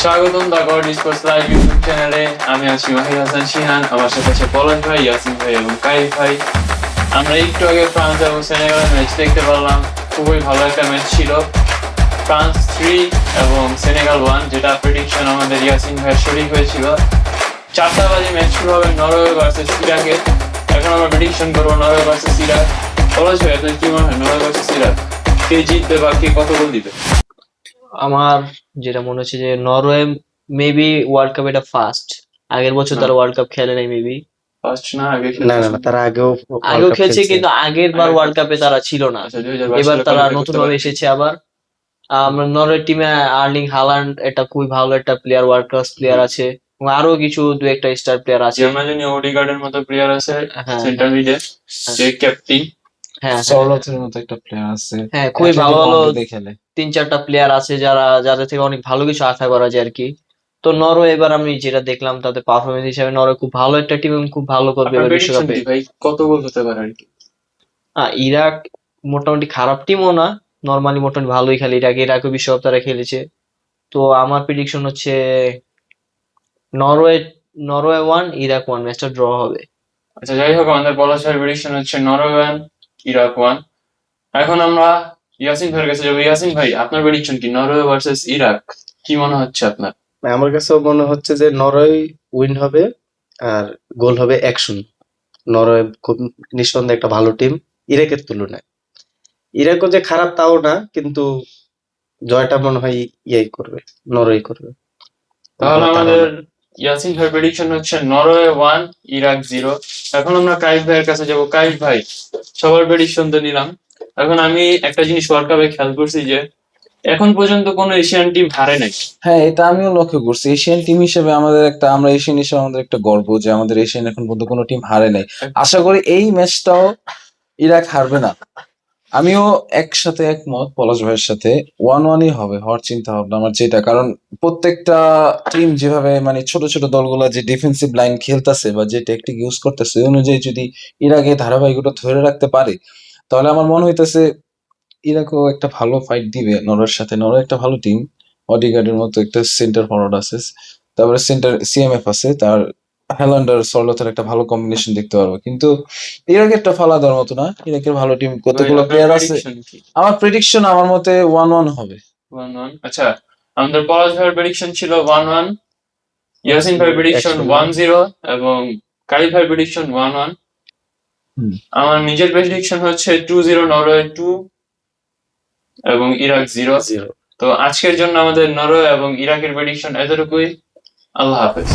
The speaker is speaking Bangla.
স্বাগতম দা গড স্পোর্টস লাইভ ইউটিউব চ্যানেলে। আমি আছি মাহির হাসান শিহান, আমার সাথে আছে পলাশ ভাই, ইয়াসিন ভাই এবং কাইফ ভাই। আমরা একটু আগে ফ্রান্স এবং সেনেগালের ম্যাচ দেখতে পারলাম। খুবই ভালো একটা ম্যাচ ছিল। ফ্রান্স 3 এবং সেনেগাল 1, যেটা প্রেডিকশন আমাদের ইয়াসিন ভাইয়ের সঠিক হয়েছিল। 4টা বাজে ম্যাচ শুরু হবে নরওয়ে ভার্সেস ইরাকে। এখন আমরা প্রেডিকশন করবো নরওয়ে ভার্সেস ইরাক। পলাশ ভাই, আপনার কি মনে হয় নরওয়ে ভার্সেস ইরাক কে জিতবে বা কে কত গোল দিবে? আমার যেটা মনে হচ্ছে যে নরওয়ে মেবি ওয়ার্ল্ড কাপ এটা ফার্স্ট। আগের বছর তারা ওয়ার্ল্ড কাপ খেলে নাই মেবি। ফার্স্ট না, আগে না না না, তারা আগেও আগেও খেলছে কিন্তু আগের বার ওয়ার্ল্ড কাপে তারা ছিল না। আচ্ছা, 2022 এবার সালে তারা qualify নতুন করতে ভাবে পারে। এসেছে আবার। আমরা নরওয়ে টিমে আর্লিং হালান্ড এটা খুবই ভালো একটা প্লেয়ার, ওয়ার্ল্ড ক্লাস প্লেয়ার আছে এবং আরো কিছু দু একটা স্টার প্লেয়ার আছে। জার্মানি ওডিগার্ডের মতো প্লেয়ার আছে হ্যাঁ সেন্টার মিডে, যে ক্যাপ্টেন। হ্যাঁ সরলথের মতো একটা প্লেয়ার আছে, হ্যাঁ খুবই ভালো ভালো মাদ্রিদে খেলে। 3-4টা প্লেয়ার আছে যাদের থেকে অনেক ভালো কিছু আশা করা যায় আর কি। তো নরওয়ে এবার আমি যেটা দেখলাম তাদের পারফরমেন্স হিসেবে নরওয়ে খুব ভালো একটা টিম এবং খুব ভালো করবে আপনার এবার প্রেডিকশন বিশ্বকাপে। কি ভাই, কত গোল হতে পারে আর কি? ইরাক মোটামুটি খারাপ টিমও না, নর্মালি মোটামুটি ভালোই খেলে। ইরাকও বিশ্বকাপ তারা খেলেছে। তো আমার প্রেডিকশন হচ্ছে নরওয়ে নরওয়ে 1 ইরাক 1, ম্যাচটা ড্র হবে। আচ্ছা, যাই হোক, আমাদের পলাশের প্রেডিকশন হচ্ছে নরওয়ে 1 ইরাক 1। এখন আমরা ইয়াসিন ভাইয়ের কাছে যাবো। ইয়াসিন ভাই, আপনার প্রেডিকশন কি নরওয়ে ভার্সেস ইরাক? কি মনে হচ্ছে আপনার? আমার কাছেও মনে হচ্ছে যে নরওয়ে উইন হবে, আর গোল হবে 1-0। নরওয়ে খুব নিঃসন্দেহে একটা ভালো টিম ইরাকের তুলনায়। ইরাকও যে খারাপ তাও না, কিন্তু জয়টা মনে হয় ইয়াই করবে, নরওয়ে করবে। তাহলে আমার আমাদের ধারণা। ইয়াসিন ভাইয়ের প্রেডিকশন হচ্ছে নরওয়ে 1 ইরাক 0। এখন আমরা কাইফ ভাইয়ের কাছে যাবো। কাইফ ভাই, সবার প্রেডিকশন তো নিলাম। এখন আমি একটা জিনিস ওয়ার্ল্ড কাপে খেয়াল করছি যে এখন পর্যন্ত কোনো এশিয়ান টিম হারে নাই। হ্যাঁ, এটা আমিও লক্ষ্য করছি। এশিয়ান টিম হিসেবে আমরা এশিয়ান হিসেবে আমাদের একটা গর্ব যে আমাদের এশিয়ান এখন পর্যন্ত কোনো টিম হারে নাই। আশা করি এই ম্যাচটাও ইরাক হারবে না। আমিও একসাথে একমত পলাশ ভাইয়ের সাথে, 1-1ই হবে হওয়ার চিন্তা ভাবনা আমার যেটা। কারণ প্রত্যেকটা টিম যেভাবে মানে ছোট ছোট দলগুলা যে ডিফেন্সিভ লাইন খেলতেছে বা যে টেকটিক ইউজ করতেছে, ওই অনুযায়ী যদি ইরাকে ধারাবাহিকতা ধরে রাখতে পারে, তাহলে আমার মনে হইতেছে ইরাকও একটা ভালো ফাইট দিবে নরওয়ের সাথে। নরওয়ে একটা ভালো টিম, অডিগার্ডের মতো একটা সেন্টার ফরওয়ার্ড আছে, তারপরে সেন্টার সিএমএফ আছে, তার হ্যালান্ড আর সরলথের একটা ভালো কম্বিনেশন দেখতে পারবো। কিন্তু ইরাক একটা ফালা দেওয়ার মতো না, ইরাকের ভালো টিম কতগুলো ভাই, আপনার প্লেয়ার আছে। prediction কি? আমার প্রেডিকশন আমার মতে 1-1 হবে। 1-1। আচ্ছা, আমাদের পলাশ ভাইয়ের প্রেডিকশন ছিল 1-1, ইয়াসিন ভাইয়ের প্রেডিকশন 1-0 এবং কাইফ ভাইয়ের প্রেডিকশন 1-1। হুম। আমার নিজের প্রেডিকশন হচ্ছে 2-0 নরওয়ে 2 এবং ইরাক 0। তো আজকের জন্য আমাদের নরওয়ে এবং ইরাকের প্রেডিকশন এতটুকুই। আল্লাহ হাফেজ।